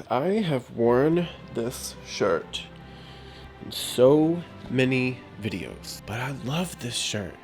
I have worn this shirt in so many videos, but I love this shirt.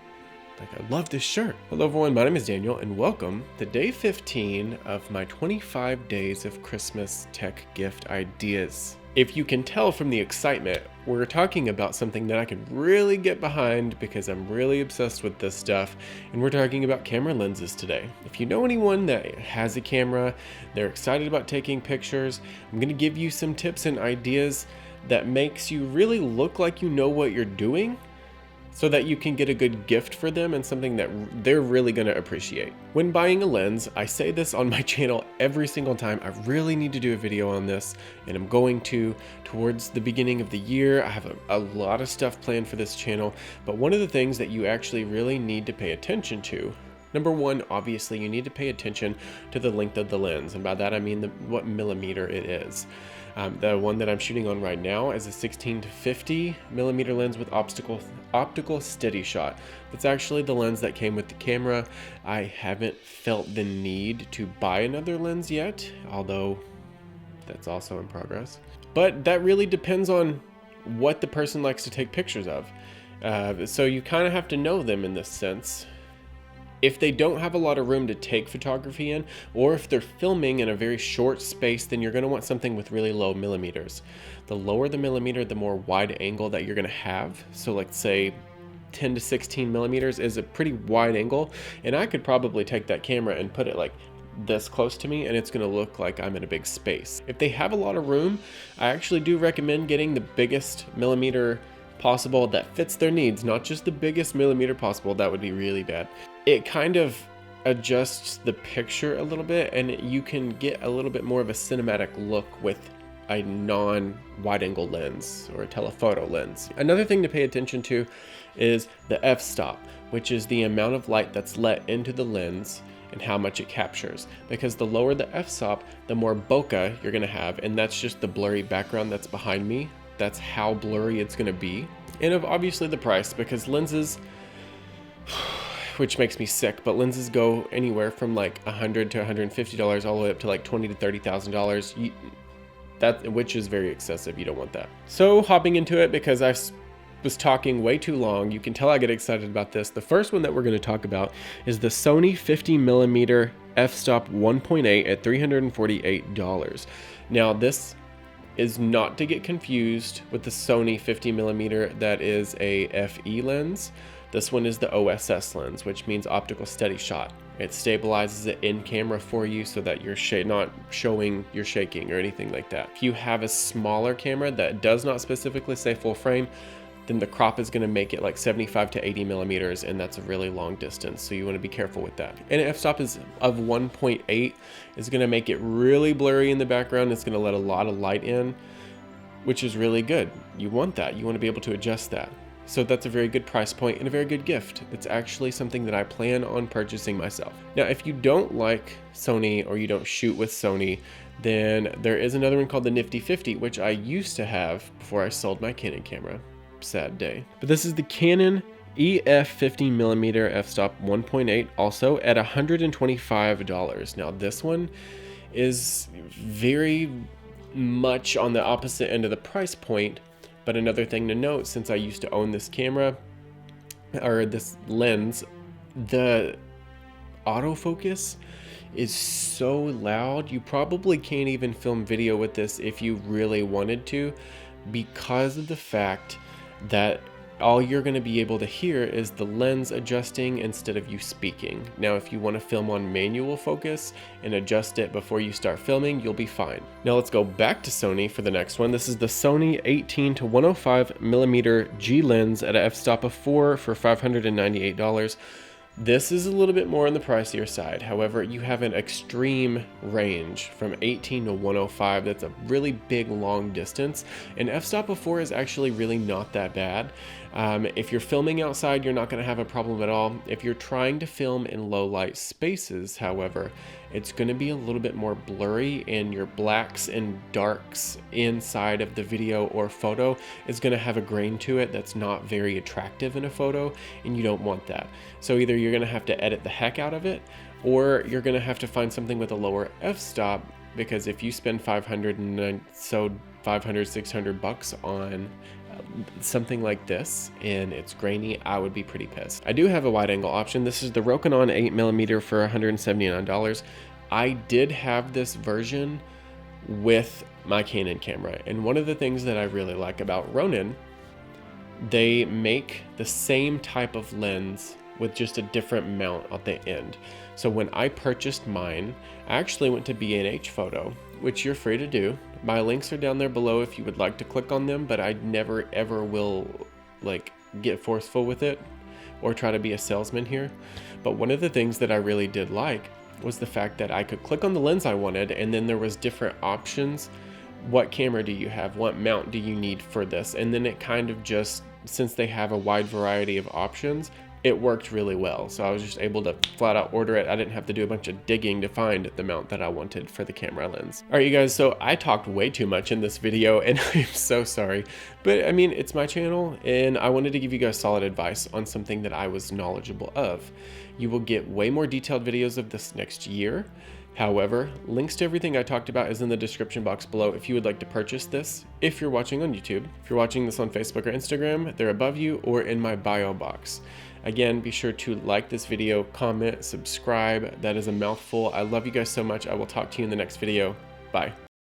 I love this shirt. Hello everyone, my name is Daniel and welcome to day 15 of my 25 days of Christmas tech gift ideas. If you can tell from the excitement, we're talking about something that I can really get behind because I'm really obsessed with this stuff, and we're talking about camera lenses today. If you know anyone that has a camera, they're excited about taking pictures, I'm gonna give you some tips and ideas that makes you really look like you know what you're doing, so that you can get a good gift for them and something that they're really going to appreciate. When buying a lens, I say this on my channel every single time, I really need to do a video on this, and I'm going to towards the beginning of the year. I have a lot of stuff planned for this channel, but one of the things that you actually really need to pay attention to, number one, obviously you need to pay attention to the length of the lens, and by that I mean what millimeter it is. The one that I'm shooting on right now is a 16 to 50 millimeter lens with optical steady shot. That's actually the lens that came with the camera. I haven't felt the need to buy another lens yet, although that's also in progress. But that really depends on what the person likes to take pictures of. So you kind of have to know them in this sense. If they don't have a lot of room to take photography in, or if they're filming in a very short space, then you're going to want something with really low millimeters. The lower the millimeter, the more wide angle that you're going to have. So like say 10 to 16 millimeters is a pretty wide angle, and I could probably take that camera and put it like this close to me and it's going to look like I'm in a big space. If they have a lot of room, I actually do recommend getting the biggest millimeter possible that fits their needs, not just the biggest millimeter possible. That would be really bad. It kind of adjusts the picture a little bit, and you can get a little bit more of a cinematic look with a non-wide angle lens or a telephoto lens. Another thing to pay attention to is the f-stop, which is the amount of light that's let into the lens and how much it captures, because the lower the f-stop, the more bokeh you're going to have, and that's just the blurry background that's behind me. That's how blurry it's going to be. And of obviously the price, because lenses, which makes me sick, but lenses go anywhere from like $100 to $150 all the way up to like $20,000 to $30,000. Which is very excessive. You don't want that. So hopping into it, because I was talking way too long, you can tell I get excited about this. The first one that we're going to talk about is the Sony 50mm f-stop 1.8 at $348. Now this is not to get confused with the Sony 50mm that is a FE lens. This one is the OSS lens, which means optical steady shot. It stabilizes it in camera for you so that you're not showing you're shaking or anything like that. If you have a smaller camera that does not specifically say full frame, then the crop is going to make it like 75 to 80 millimeters, and that's a really long distance, so you want to be careful with that. And an f-stop is of 1.8 is going to make it really blurry in the background. It's going to let a lot of light in, which is really good. You want that. You want to be able to adjust that. So that's a very good price point and a very good gift. It's actually something that I plan on purchasing myself. Now, if you don't like Sony or you don't shoot with Sony, then there is another one called the Nifty 50, which I used to have before I sold my Canon camera. Sad day. But this is the Canon EF 50mm f-stop 1.8, also at $125. Now this one is very much on the opposite end of the price point, but another thing to note, since I used to own this camera or this lens, the autofocus is so loud you probably can't even film video with this if you really wanted to, because of the fact that all you're going to be able to hear is the lens adjusting instead of you speaking. Now, if you want to film on manual focus and adjust it before you start filming, you'll be fine. Now let's go back to Sony for the next one. This is the Sony 18 to 105mm G lens at an f-stop of 4 for $598. This is a little bit more on the pricier side. However, you have an extreme range from 18 to 105. That's a really big, long distance. And f-stop of 4 is actually really not that bad. If you're filming outside, you're not going to have a problem at all. If you're trying to film in low light spaces, however, it's going to be a little bit more blurry, and your blacks and darks inside of the video or photo is going to have a grain to it that's not very attractive in a photo, and you don't want that. So either you're going to have to edit the heck out of it, or you're going to have to find something with a lower f-stop because if you spend 600 bucks on something like this and it's grainy, I would be pretty pissed. I do have a wide angle option. This is the Rokinon 8mm for $179. I did have this version with my Canon camera, and one of the things that I really like about Ronin, they make the same type of lens with just a different mount at the end. So when I purchased mine, I actually went to B&H Photo, which you're free to do. My links are down there below if you would like to click on them, but I never ever will like get forceful with it or try to be a salesman here. But one of the things that I really did like was the fact that I could click on the lens I wanted, and then there was different options. What camera do you have? What mount do you need for this? And then it kind of just, since they have a wide variety of options, it worked really well. So I was just able to flat out order it. I didn't have to do a bunch of digging to find the mount that I wanted for the camera lens. All right, you guys, so I talked way too much in this video and I'm so sorry. But I mean, it's my channel and I wanted to give you guys solid advice on something that I was knowledgeable of. You will get way more detailed videos of this next year. However, links to everything I talked about is in the description box below if you would like to purchase this, if you're watching on YouTube. If you're watching this on Facebook or Instagram, they're above you or in my bio box. Again, be sure to like this video, comment, subscribe. That is a mouthful. I love you guys so much. I will talk to you in the next video. Bye.